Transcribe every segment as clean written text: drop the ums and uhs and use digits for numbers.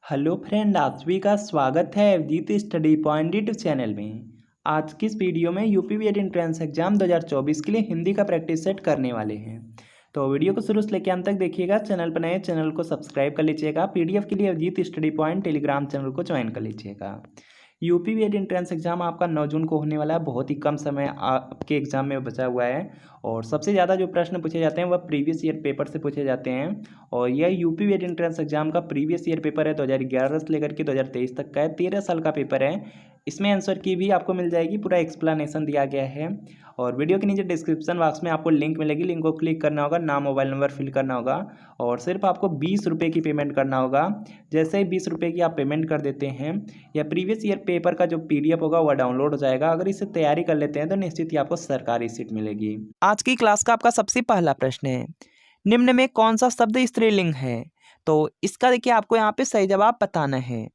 Hello friend, आप सभी का स्वागत है अवधीत स्टडी पॉइंट यूट्यूब चैनल में। आज की इस वीडियो में यूपी बीएड एंट्रेंस एग्जाम 2024 के लिए हिंदी का प्रैक्टिस सेट करने वाले हैं। तो वीडियो को शुरू से लेकर अंत तक देखिएगा। चैनल पर नए चैनल को सब्सक्राइब कर लीजिएगा। पीडीएफ के लिए अवधीत स्टडी पॉइंट टेलीग्राम चैनल को ज्वाइन कर लीजिएगा। यूपी बीएड एंट्रेंस एग्जाम आपका 9 जून को होने वाला है। बहुत ही कम समय आपके एग्जाम में बचा हुआ है और सबसे ज़्यादा जो प्रश्न पूछे जाते हैं वह प्रीवियस ईयर पेपर से पूछे जाते हैं। और यह यूपी बीएड एंट्रेंस एग्जाम का प्रीवियस ईयर पेपर है, 2011 से लेकर के 2023 तक का है। 13 साल का पेपर है। इसमें आंसर की भी आपको मिल जाएगी, पूरा एक्सप्लेनेशन दिया गया है। और वीडियो के नीचे डिस्क्रिप्शन बॉक्स में आपको लिंक मिलेगी, लिंक को क्लिक करना होगा, नाम मोबाइल नंबर फिल करना होगा और सिर्फ आपको 20 रुपये की पेमेंट करना होगा। जैसे ही 20 रुपये की आप पेमेंट कर देते हैं या प्रीवियस ईयर पेपर का जो PDF होगा वह डाउनलोड हो जाएगा। अगर इसे तैयारी कर लेते हैं तो निश्चित ही आपको सरकारी सीट मिलेगी। आज की क्लास का आपका सबसे पहला प्रश्न है, निम्न में कौन सा शब्द स्त्रीलिंग है? तो इसका देखिए आपको यहाँ पे सही जवाब बताना है।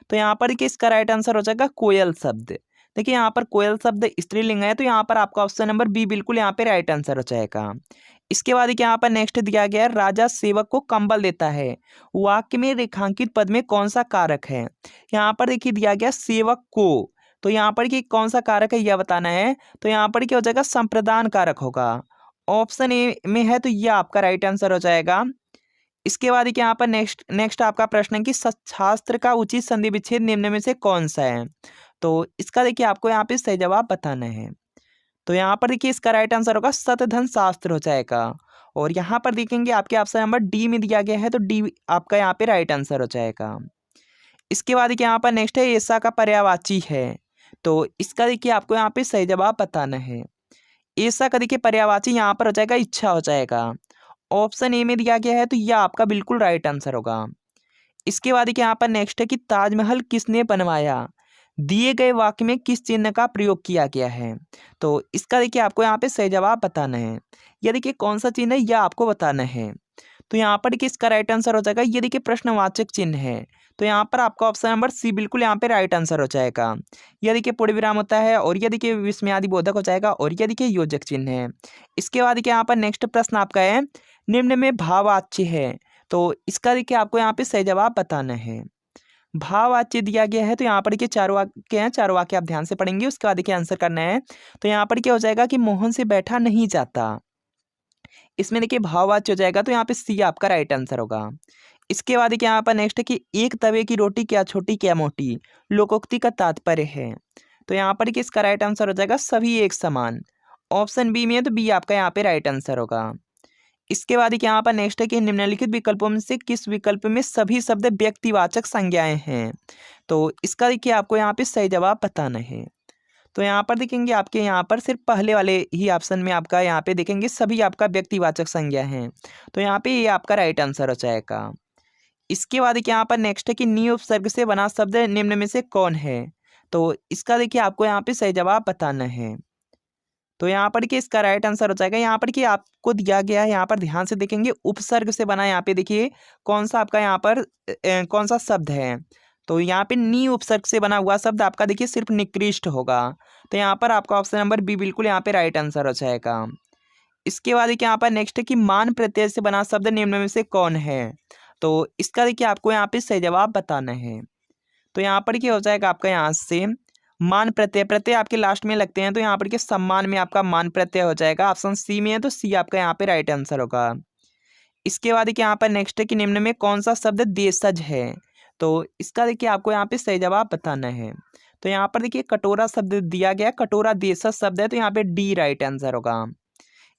तो यहाँ पर देखिए इसका राइट आंसर हो जाएगा कोयल शब्द। देखिए यहाँ पर कोयल शब्द स्त्रीलिंग है, तो यहाँ पर आपका ऑप्शन नंबर बी बिल्कुल यहाँ पे राइट आंसर हो जाएगा। इसके बाद देखिए यहाँ पर नेक्स्ट दिया गया है, राजा सेवक को कंबल देता है। वाक्य में रेखांकित पद में कौन सा कारक है? यहाँ पर देखिए दिया गया सेवक को, तो यहाँ पर कि कौन सा कारक है यह बताना है। तो यहाँ पर क्या हो जाएगा, संप्रदान कारक होगा। ऑप्शन ए में है तो यह आपका राइट आंसर हो जाएगा। इसके बाद यहाँ पर नेक्स्ट आपका प्रश्न है कि शास्त्र का उचित संधि विच्छेद निम्न में से कौन सा है? तो इसका देखिए आपको यहाँ पे सही जवाब बताना है। तो यहाँ पर देखिए इसका राइट आंसर होगा शतधन शास्त्र हो जाएगा। और यहाँ पर देखेंगे आपके ऑप्शन नंबर डी में दिया गया है, तो डी आपका यहाँ पे राइट आंसर हो जाएगा। इसके बाद देखिए यहाँ पर नेक्स्ट है, ऐसा का पर्यायवाची है। तो इसका देखिए आपको यहाँ पे सही जवाब बताना है। ऐसा का देखिए पर्यायवाची यहाँ पर हो जाएगा इच्छा हो जाएगा। ऑप्शन ए में दिया गया है, तो यह आपका बिल्कुल राइट आंसर होगा। इसके बाद देखिए यहाँ पर नेक्स्ट है कि ताजमहल किसने बनवाया? दिए गए वाक्य में किस चिन्ह का प्रयोग किया गया है? तो इसका देखिए आपको यहाँ पे सही जवाब बताना है। यह देखिए कौन सा चिन्ह है यह आपको बताना है। तो यहाँ पर देखिए इसका राइट आंसर हो जाएगा, ये देखिए प्रश्नवाचक चिन्ह है। तो यहाँ पर आपका ऑप्शन नंबर सी बिल्कुल यहाँ पे राइट आंसर हो जाएगा। यह देखिए पूर्ण विराम होता है और यह देखिए विस्मयादि बोधक हो जाएगा और यह देखिए योजक चिन्ह है। इसके बाद देखिए यहाँ पर नेक्स्ट प्रश्न आपका है, निम्न में भाववाच्य है। तो इसका देखिए आपको यहाँ पे सही जवाब बताना है। भाववाच्य दिया गया है, तो यहाँ पर देखिए 4 वाक्य हैं, 4 वाक्य आप ध्यान से पढ़ेंगे, उसके बाद देखिए आंसर करना है। तो यहाँ पर क्या हो जाएगा कि मोहन से बैठा नहीं जाता। इसमें देखिए भाववाच्य हो जाएगा, तो यहाँ पे सी आपका राइट आंसर होगा। इसके बाद देखिए यहाँ पर नेक्स्ट है कि एक तवे की रोटी क्या छोटी क्या मोटी, लोकोक्ति का तात्पर्य है। तो यहाँ पर देखिए इसका राइट आंसर हो जाएगा सभी एक समान। ऑप्शन बी में है, तो बी आपका यहाँ पे राइट आंसर होगा। इसके बाद देखिए यहाँ पर नेक्स्ट है कि निम्नलिखित विकल्पों में से किस विकल्प में सभी शब्द व्यक्तिवाचक संज्ञाएं हैं? तो इसका देखिए आपको यहाँ पे सही जवाब बताना है। तो यहाँ पर देखेंगे आपके यहाँ पर सिर्फ पहले वाले ही ऑप्शन में आपका यहाँ पे देखेंगे सभी आपका व्यक्तिवाचक संज्ञा हैं। तो यहाँ पे ये आपका राइट आंसर हो जाएगा। इसके बाद देखिए यहाँ पर नेक्स्ट है कि नी उपसर्ग से बना शब्द निम्न में से कौन है? तो इसका देखिए आपको यहाँ पे सही जवाब बताना है। तो यहाँ पर कि इसका राइट आंसर हो जाएगा, यहाँ पर कि आपको दिया गया है, यहाँ पर ध्यान से देखेंगे उपसर्ग से बना, यहाँ पे देखिए कौन सा आपका यहाँ पर कौन सा शब्द है। तो यहाँ पे नी उपसर्ग से बना हुआ शब्द आपका देखिए सिर्फ निकृष्ट होगा। तो यहाँ पर आपका ऑप्शन नंबर बी बिल्कुल यहाँ पे राइट आंसर हो जाएगा। इसके बाद देखिए यहाँ पर नेक्स्ट है कि मान प्रत्यय से बना शब्द निम्न में से कौन है? तो इसका देखिए आपको यहाँ पे सही जवाब बताना है। तो यहाँ पर क्या हो जाएगा आपका यहाँ से मान प्रत्यय, प्रत्यय आपके लास्ट में लगते हैं, तो यहाँ पर के सम्मान में आपका मान प्रत्यय हो जाएगा। ऑप्शन सी में है, तो सी आपका यहाँ पे राइट आंसर होगा। इसके बाद देखिए यहाँ पर नेक्स्ट है कि निम्न में कौन सा शब्द देशज है? तो इसका देखिए आपको यहाँ पे सही जवाब बताना है। तो यहाँ पर देखिए कटोरा शब्द दिया गया, कटोरा देशज शब्द है, तो यहाँ पे डी राइट आंसर होगा।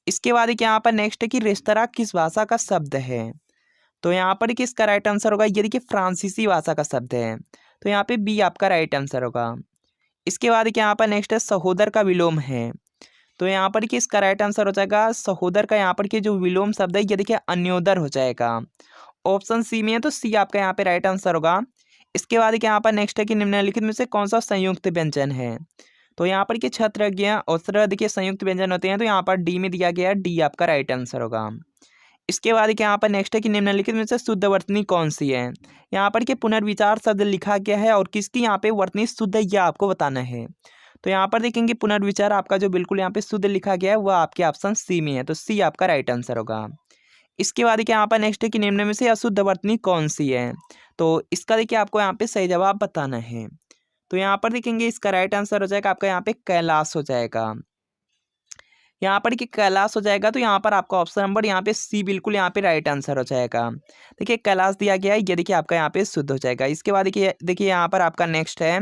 इसके बाद देखिए यहाँ पर नेक्स्ट है कि रेस्तरां किस भाषा का शब्द है? तो यहाँ पर देखिए इसका राइट आंसर होगा, ये देखिए फ्रांसीसी भाषा का शब्द है, तो यहाँ पे बी आपका राइट आंसर होगा। इसके बाद क्या यहाँ पर नेक्स्ट है सहोदर का विलोम है। तो यहाँ पर कि इसका राइट आंसर हो जाएगा सहोदर का यहाँ पर कि जो विलोम शब्द है ये देखिए अन्योदर हो जाएगा। ऑप्शन सी में है, तो सी आपका यहाँ पे राइट आंसर होगा। इसके बाद क्या यहाँ पर नेक्स्ट है कि निम्नलिखित में से कौन सा संयुक्त व्यंजन है? तो यहाँ पर कि छत्रज्ञ और श्र देखिए संयुक्त व्यंजन होते हैं, तो यहाँ पर डी में दिया गया है, डी आपका राइट आंसर होगा। इसके बाद क्या यहाँ पर नेक्स्ट है कि निम्नलिखित में से शुद्ध वर्तनी कौन सी है? यहाँ पर कि पुनर्विचार शब्द लिखा गया है और किसकी यहाँ पे वर्तनी शुद्ध है यह आपको बताना है। तो यहाँ पर देखेंगे पुनर्विचार आपका जो बिल्कुल यहाँ पे शुद्ध लिखा गया है वह आपके ऑप्शन सी में है, तो सी आपका राइट आंसर होगा। इसके बाद क्या यहाँ पर नेक्स्ट है कि निम्न में से अशुद्ध वर्तनी कौन सी है? तो इसका देखिए आपको यहाँ पे सही जवाब बताना है। तो यहाँ पर देखेंगे इसका राइट आंसर हो जाएगा आपका यहाँ पे कैलाश हो जाएगा। यहाँ पर कि कैलाश हो जाएगा, तो यहाँ पर आपका ऑप्शन नंबर यहाँ पे सी बिल्कुल यहाँ पे राइट आंसर हो जाएगा। देखिए कैलाश दिया गया है, ये देखिए आपका यहाँ पे शुद्ध हो जाएगा। इसके बाद देखिए यहाँ पर आपका नेक्स्ट है,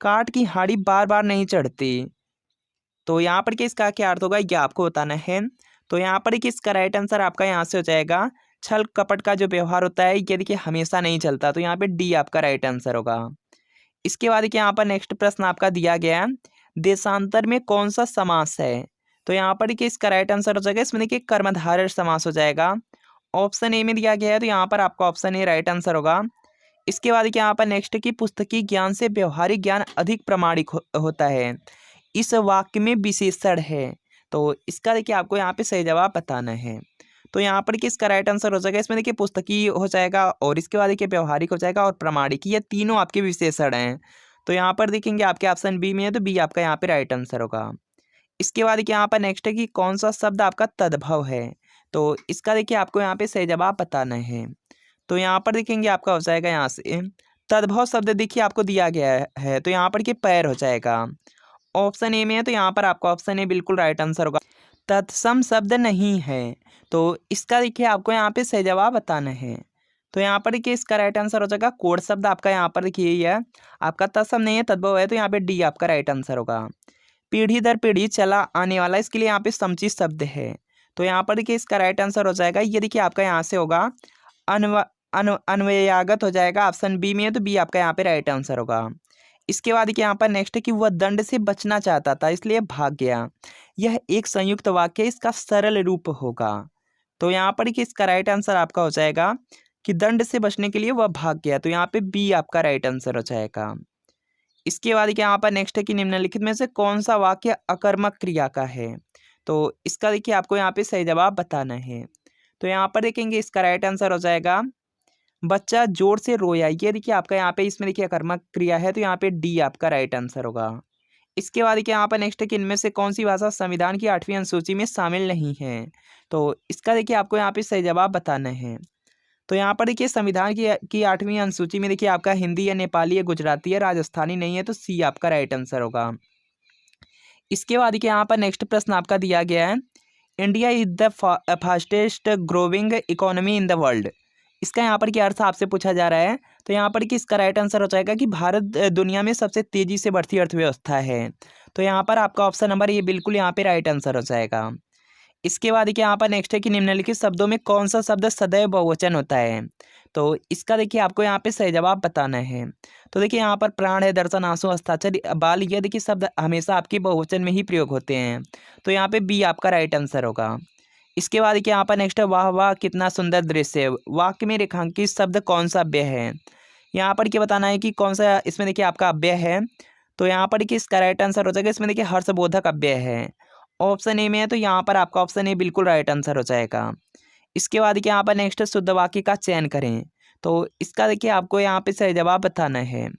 काठ की हाड़ी बार बार नहीं चढ़ती। तो यहाँ पर कि इसका क्या अर्थ होगा ये आपको बताना है। तो यहाँ पर कि इसका राइट आंसर आपका यहाँ से हो जाएगा, छल कपट का जो व्यवहार होता है ये देखिए हमेशा नहीं चलता। तो यहाँ पे डी आपका राइट आंसर होगा। इसके बाद देखिए यहाँ पर नेक्स्ट प्रश्न आपका दिया गया है, देशांतर में कौन सा समास है। तो यहाँ पर देखिए इसका राइट आंसर हो जाएगा, इसमें देखिए कर्मधारय समास हो जाएगा। ऑप्शन ए में दिया गया है, तो यहाँ पर आपका ऑप्शन ए राइट आंसर होगा। इसके बाद देखिए यहाँ पर नेक्स्ट की पुस्तकीय ज्ञान से व्यवहारिक ज्ञान अधिक प्रामाणिक होता है, इस वाक्य में विशेषण है। तो इसका देखिए आपको यहाँ पे सही जवाब बताना है। तो यहाँ पर कि इसका राइट आंसर हो जाएगा, इसमें देखिए पुस्तकीय हो जाएगा और इसके बाद देखिए व्यवहारिक हो जाएगा और प्रामाणिक, ये तीनों आपके विशेषण हैं। तो यहाँ पर देखेंगे आपके ऑप्शन बी में है, तो बी आपका यहाँ पे राइट आंसर होगा। इसके बाद देखिए यहाँ पर नेक्स्ट है कि कौन सा शब्द आपका तद्भव है। तो इसका देखिए आपको यहाँ पे सही जवाब बताना है। तो यहाँ पर देखेंगे आपका हो जाएगा यहाँ से तद्भव शब्द देखिए आपको दिया गया है, तो यहाँ पर कि पैर हो जाएगा। ऑप्शन ए में है, तो यहाँ पर आपका ऑप्शन ए बिल्कुल राइट आंसर होगा। तत्सम शब्द नहीं है, तो इसका देखिए आपको यहाँ पे सही जवाब बताना है। तो यहाँ पर देखिए इसका राइट आंसर हो जाएगा कोड शब्द आपका यहाँ पर देखिए यही है आपका, तत्सम नहीं है तद्भव है, तो यहाँ पे डी आपका राइट आंसर होगा। पीढ़ी दर पीढ़ी चला आने वाला, इसके लिए यहाँ पे समुचित शब्द है। तो यहाँ पर देखिए इसका राइट आंसर हो जाएगा, ये देखिए आपका यहाँ से होगा अन्वयागत हो जाएगा। ऑप्शन बी में है, तो बी आपका यहाँ पे राइट आंसर होगा। इसके बाद कि यहाँ पर नेक्स्ट है कि वह दंड से बचना चाहता था इसलिए भाग गया, यह एक संयुक्त वाक्य, इसका सरल रूप होगा। तो यहाँ पर कि इसका राइट आंसर आपका हो जाएगा कि दंड से बचने के लिए वह भाग गया, तो यहाँ पे बी आपका राइट आंसर हो जाएगा। इसके बाद कि यहाँ पर नेक्स्ट है कि निम्नलिखित में से कौन सा वाक्य अकर्मक क्रिया का है। तो इसका देखिए आपको यहाँ पे सही जवाब बताना है। तो यहाँ पर देखेंगे इसका राइट आंसर हो जाएगा, बच्चा जोर से रोया, ये देखिए आपका यहाँ पे इसमें देखिए कर्मक क्रिया है, तो यहाँ पे डी आपका राइट आंसर होगा। इसके बाद देखिए यहाँ पर नेक्स्ट है कि इनमें से कौन सी भाषा संविधान की 8वीं अनुसूची में शामिल नहीं है। तो इसका देखिए आपको यहाँ पे सही जवाब बताना है। तो यहाँ पर देखिए संविधान की 8वीं अनुसूची में देखिए आपका हिंदी या नेपाली या गुजराती या राजस्थानी नहीं है, तो सी आपका राइट आंसर होगा। इसके बाद देखिए यहाँ पर नेक्स्ट प्रश्न आपका दिया गया है, India is the fastest growing economy in the world, इसका यहाँ पर क्या अर्थ आपसे पूछा जा रहा है। तो यहाँ पर कि इसका राइट आंसर हो जाएगा कि भारत दुनिया में सबसे तेजी से बढ़ती अर्थव्यवस्था है। तो यहाँ पर आपका ऑप्शन नंबर ये बिल्कुल यहाँ पे राइट आंसर हो जाएगा। इसके बाद देखिए यहाँ पर नेक्स्ट है कि निम्नलिखित शब्दों में कौन सा शब्द सदैव बहुवचन होता है। तो इसका देखिए आपको यहाँ पे सही जवाब बताना है। तो देखिए यहाँ पर प्राण है, दर्शन, आंसू, हस्ताक्षर, बाल, ये देखिए शब्द हमेशा आपके बहुवचन में ही प्रयोग होते हैं। तो यहाँ पे बी आपका राइट आंसर होगा। इसके बाद देखिए यहाँ पर नेक्स्ट है, वाह वाह कितना सुंदर दृश्य है, वाक्य में रेखांकित शब्द कौन सा अव्यय है। यहाँ पर क्या बताना है कि कौन सा इसमें देखिए आपका अव्यय है। तो यहाँ पर देखिए इसका राइट आंसर हो जाएगा, इसमें देखिए हर्षबोधक अव्यय है। ऑप्शन ए में है, तो यहाँ पर आपका ऑप्शन ए बिल्कुल राइट आंसर हो जाएगा। इसके बाद देखिए यहाँ पर नेक्स्ट शुद्ध वाक्य का चयन करें। तो इसका देखिए आपको यहाँ पे सही जवाब बताना है।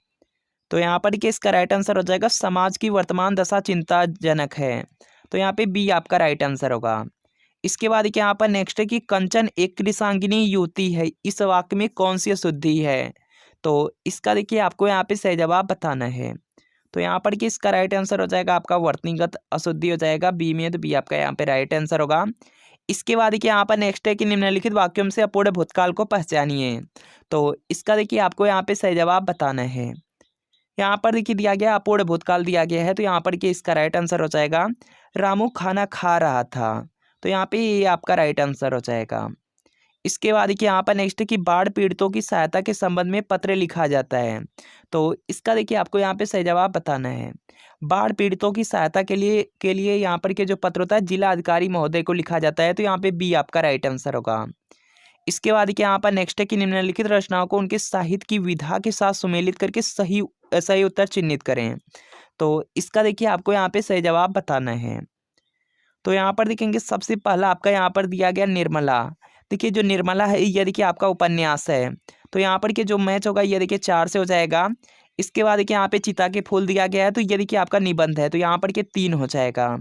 तो यहाँ पर देखिए इसका राइट आंसर हो जाएगा, समाज की वर्तमान दशा चिंताजनक है। तो यहाँ पे बी आपका राइट आंसर होगा। इसके बाद देखिए यहाँ पर नेक्स्ट है कि कंचन एक कृषांगिनी युवती है, इस वाक्य में कौन सी अशुद्धि है। तो इसका देखिए आपको यहाँ पे सही जवाब बताना है। तो यहाँ पर कि इसका राइट आंसर हो जाएगा आपका वर्तनीगत अशुद्धि हो जाएगा, बी में, तो बी आपका यहाँ पे राइट आंसर होगा। इसके बाद देखिए यहाँ पर नेक्स्ट है कि निम्नलिखित वाक्यों से अपूर्ण भूतकाल को पहचानिए। तो इसका देखिए आपको यहाँ पे सही जवाब बताना है। यहाँ पर देखिए दिया गया अपूर्ण भूतकाल दिया गया है, तो यहाँ पर कि इसका राइट आंसर हो जाएगा, रामू खाना खा रहा था। तो यहाँ पे ये आपका राइट आंसर हो जाएगा। इसके बाद देखिए यहाँ पर नेक्स्ट है कि बाढ़ पीड़ितों की सहायता के संबंध में पत्र लिखा जाता है। तो इसका देखिए आपको यहाँ पे सही जवाब बताना है। बाढ़ पीड़ितों की सहायता के लिए यहाँ पर के जो पत्र होता है जिला अधिकारी महोदय को लिखा जाता है। तो यहाँ पे बी आपका राइट आंसर होगा। इसके बाद देखिए यहाँ पर नेक्स्ट है कि निम्नलिखित रचनाओं को उनके साहित्य की विधा के साथ सुमेलित करके सही उत्तर चिन्हित करें। तो इसका देखिए आपको यहाँ पे सही जवाब बताना है। तो यहाँ पर देखेंगे सबसे पहला आपका यहाँ पर दिया गया निर्मला। देखिए जो निर्मला है ये देखिए आपका उपन्यास है। तो यहाँ पर के जो मैच होगा ये देखिए 4 से हो जाएगा। इसके बाद देखिए यहाँ पे चिता के फूल दिया गया है, तो ये देखिए आपका निबंध है, तो यहाँ पर के 3 हो जाएगा।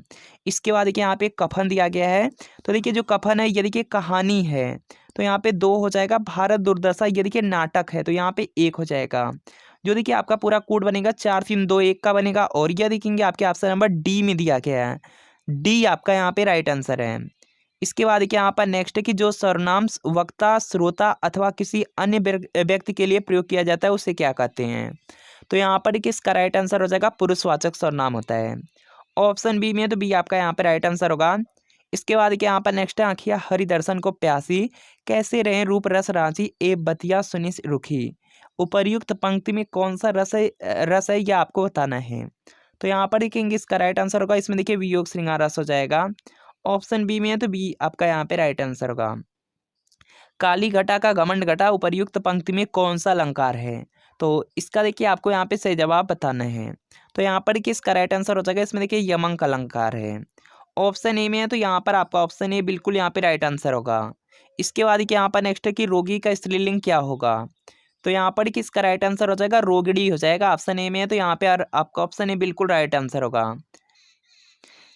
इसके बाद देखिए यहाँ पे कफन दिया गया है, तो देखिए जो कफन है ये देखिए कहानी है, तो यहाँ पे 2 हो जाएगा। भारत दुर्दशा ये देखिए नाटक है, तो यहाँ पे 1 हो जाएगा। जो देखिए आपका पूरा कोड बनेगा 4 3 2 1 का बनेगा। और यह देखेंगे आपके ऑप्शन नंबर डी में दिया गया है, डी आपका यहाँ पे राइट आंसर है। इसके बाद देखिए यहाँ पर नेक्स्ट है कि जो सर्वनाम वक्ता, श्रोता अथवा किसी अन्य व्यक्ति के लिए प्रयोग किया जाता है उसे क्या कहते हैं। तो यहाँ पर देखिए इसका राइट आंसर हो जाएगा पुरुषवाचक सर्वनाम होता है। ऑप्शन बी में है, तो बी आपका यहाँ पे राइट आंसर होगा। इसके बाद देखिए यहाँ पर नेक्स्ट है आँखिया हरि दर्शन को प्यासी, कैसे रहे रूप रस रांची ए बतिया सुनी रुखी। उपर्युक्त पंक्ति में कौन सा रस है यह आपको बताना है। तो यहाँ पर देखेंगे इसका राइट आंसर होगा, इसमें देखिए वियोग श्रृंगार रस हो जाएगा। ऑप्शन बी में है, तो बी आपका यहाँ पे राइट आंसर होगा। काली घटा का घमंड घटा उपर्युक्त पंक्ति में कौन सा अलंकार है। तो इसका देखिए आपको यहाँ पे सही जवाब बताना है। तो यहाँ पर किसका राइट आंसर हो जाएगा, इसमें देखिए यमंक अलंकार है। ऑप्शन ए में है, तो यहाँ पर आपका ऑप्शन ए बिल्कुल यहाँ पे राइट आंसर होगा। इसके बाद देखिए यहाँ पर नेक्स्ट है कि रोगी का स्त्रीलिंग क्या होगा। तो यहाँ पर किसका राइट आंसर हो जाएगा, रोगिणी हो जाएगा। ऑप्शन ए में है, तो यहाँ पे आपका ऑप्शन ए बिल्कुल राइट आंसर होगा।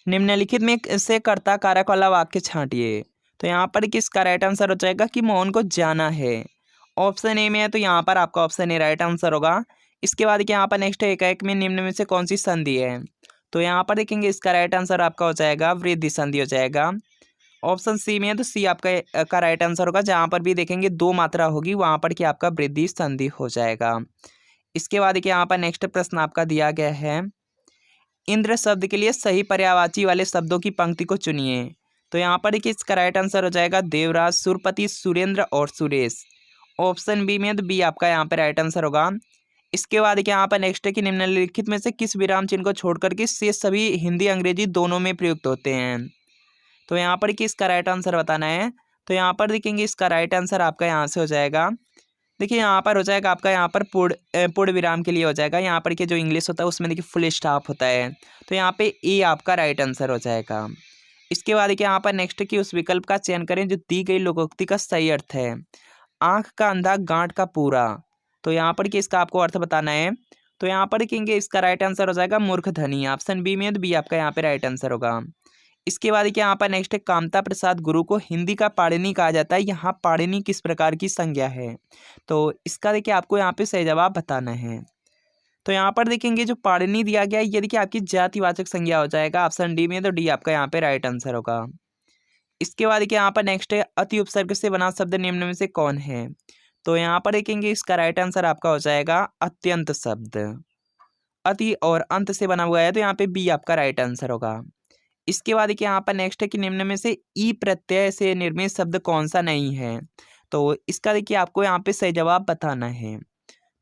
निम्नलिखित में से कर्ता कारक वाला वाक्य छांटिए। तो यहाँ पर किसका राइट आंसर हो जाएगा कि मोहन को जाना है। ऑप्शन ए में है, तो यहाँ पर आपका ऑप्शन ए राइट आंसर होगा। इसके बाद देखिए यहाँ पर नेक्स्ट है एक में निम्न में से कौन सी संधि है। तो यहाँ पर देखेंगे इसका राइट आंसर आपका हो जाएगा वृद्धि संधि हो जाएगा। ऑप्शन सी में है, तो सी आपका का राइट आंसर होगा। जहाँ पर भी देखेंगे 2 मात्रा होगी वहाँ पर क्या आपका वृद्धि संधि हो जाएगा। इसके बाद देखिए यहाँ पर नेक्स्ट प्रश्न आपका दिया गया है, इंद्र शब्द के लिए सही पर्यायवाची वाले शब्दों की पंक्ति को चुनिए। तो यहाँ पर देखिए इसका राइट आंसर हो जाएगा देवराज, सुरपति, सुरेंद्र और सुरेश। ऑप्शन बी में, तो बी आपका यहाँ पे राइट आंसर होगा। इसके बाद देखिए यहाँ पर नेक्स्ट है कि निम्नलिखित में से किस विराम चिन्ह को छोड़कर के शेष सभी हिंदी अंग्रेजी दोनों में प्रयुक्त होते हैं। तो यहाँ पर किसका राइट आंसर बताना है। तो यहाँ पर देखेंगे इसका राइट आंसर आपका यहाँ से हो जाएगा, देखिए यहाँ पर हो जाएगा आपका यहाँ पर पूर्ण विराम के लिए हो जाएगा। यहाँ पर के जो इंग्लिश होता है उसमें देखिए फुल स्टॉप होता है, तो यहाँ पे ए आपका राइट आंसर हो जाएगा। इसके बाद देखिए यहाँ पर नेक्स्ट की उस विकल्प का चयन करें जो दी गई लोकोक्ति का सही अर्थ है। आँख का अंधा गांठ का पूरा, तो यहाँ पर कि इसका आपको अर्थ बताना है। तो यहाँ पर देखेंगे इसका राइट आंसर हो जाएगा मूर्ख धनी। ऑप्शन बी में, तो बी आपका यहाँ पे राइट आंसर होगा। इसके बाद देखिए यहाँ पर नेक्स्ट है कामता प्रसाद गुरु को हिंदी का पाणिनि कहा जाता है, यहाँ पाणिनि किस प्रकार की संज्ञा है। तो इसका देखिए आपको यहाँ पे सही जवाब बताना है। तो यहाँ पर देखेंगे जो पाणिनि दिया गया है ये देखिए आपकी जातिवाचक संज्ञा हो जाएगा। ऑप्शन डी में, तो डी आपका यहाँ पे राइट आंसर होगा। इसके बाद देखिए यहाँ पर नेक्स्ट है अति उपसर्ग से बना शब्द निम्न में से कौन है। तो यहाँ पर देखेंगे इसका राइट आंसर आपका हो जाएगा अत्यंत शब्द। अति और अंत से बना हुआ है, तो यहाँ पे बी आपका राइट आंसर होगा। इसके बाद देखिए यहाँ पर नेक्स्ट है कि निम्न में से ई प्रत्यय से निर्मित शब्द कौन सा नहीं है। तो इसका देखिए आपको यहाँ पे सही जवाब बताना है।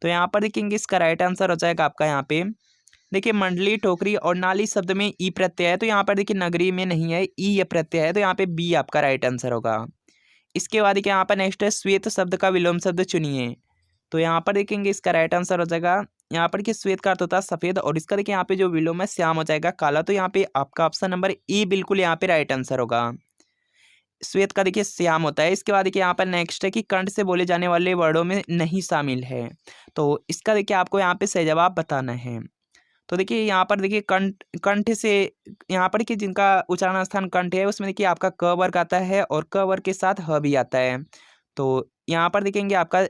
तो यहाँ पर देखेंगे इसका राइट आंसर हो जाएगा आपका यहाँ पे देखिए मंडली, टोकरी और नाली शब्द में ई प्रत्यय है, तो यहाँ पर देखिए नगरी में नहीं है, ई प्रत्यय है, तो यहाँ पे बी आपका राइट आंसर होगा। इसके बाद देखिए यहाँ पर नेक्स्ट है श्वेत शब्द का विलोम शब्द चुनिए। तो यहाँ पर देखेंगे इसका राइट आंसर हो जाएगा, यहाँ पर कि श्वेत का अर्थ होता है सफेद और इसका देखिए यहाँ पे जो विलोम है श्याम हो जाएगा काला, तो यहाँ पे आपका ऑप्शन नंबर ए बिल्कुल यहाँ पे राइट आंसर होगा। श्वेत का देखिए श्याम होता है। इसके बाद देखिए यहाँ पर नेक्स्ट है कि कंठ से बोले जाने वाले वर्डों में नहीं शामिल है, तो इसका देखिए आपको यहाँ पे सही जवाब बताना है। तो देखिए यहाँ पर देखिए कंठ से यहाँ पर कि जिनका उच्चारण स्थान कंठ है उसमें देखिए आपका क वर्ग आता है और क वर्ग के साथ ह भी आता है। तो यहाँ पर देखेंगे आपका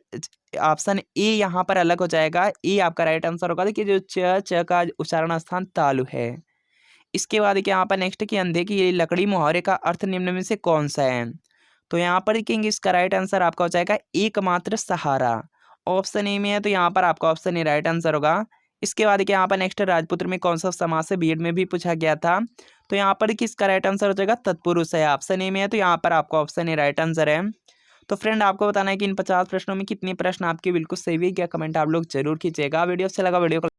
ऑप्शन ए यहाँ पर अलग हो जाएगा, ए आपका राइट आंसर होगा। देखिए जो च का उच्चारण स्थान तालु है। इसके बाद देखिए यहाँ पर नेक्स्ट कि अंधे की लकड़ी मुहावरे का अर्थ निम्न में से कौन सा है। तो यहाँ पर देखेंगे इसका राइट आंसर आपका हो जाएगा एकमात्र सहारा। ऑप्शन ए में है, तो यहाँ पर आपका ऑप्शन ए राइट आंसर होगा। इसके बाद देखिए यहाँ पर नेक्स्ट राजपुत्र में कौन सा समास है, बीएड में भी पूछा गया था। तो यहाँ पर किसका राइट आंसर हो जाएगा तत्पुरुष है। ऑप्शन ए में है, तो यहाँ पर आपका ऑप्शन ए राइट आंसर है। तो फ्रेंड आपको बताना है कि इन 50 प्रश्नों में कितने प्रश्न आपके बिल्कुल सही हुए, क्या कमेंट आप लोग जरूर कीजिएगा। वीडियो अच्छा लगा वीडियो को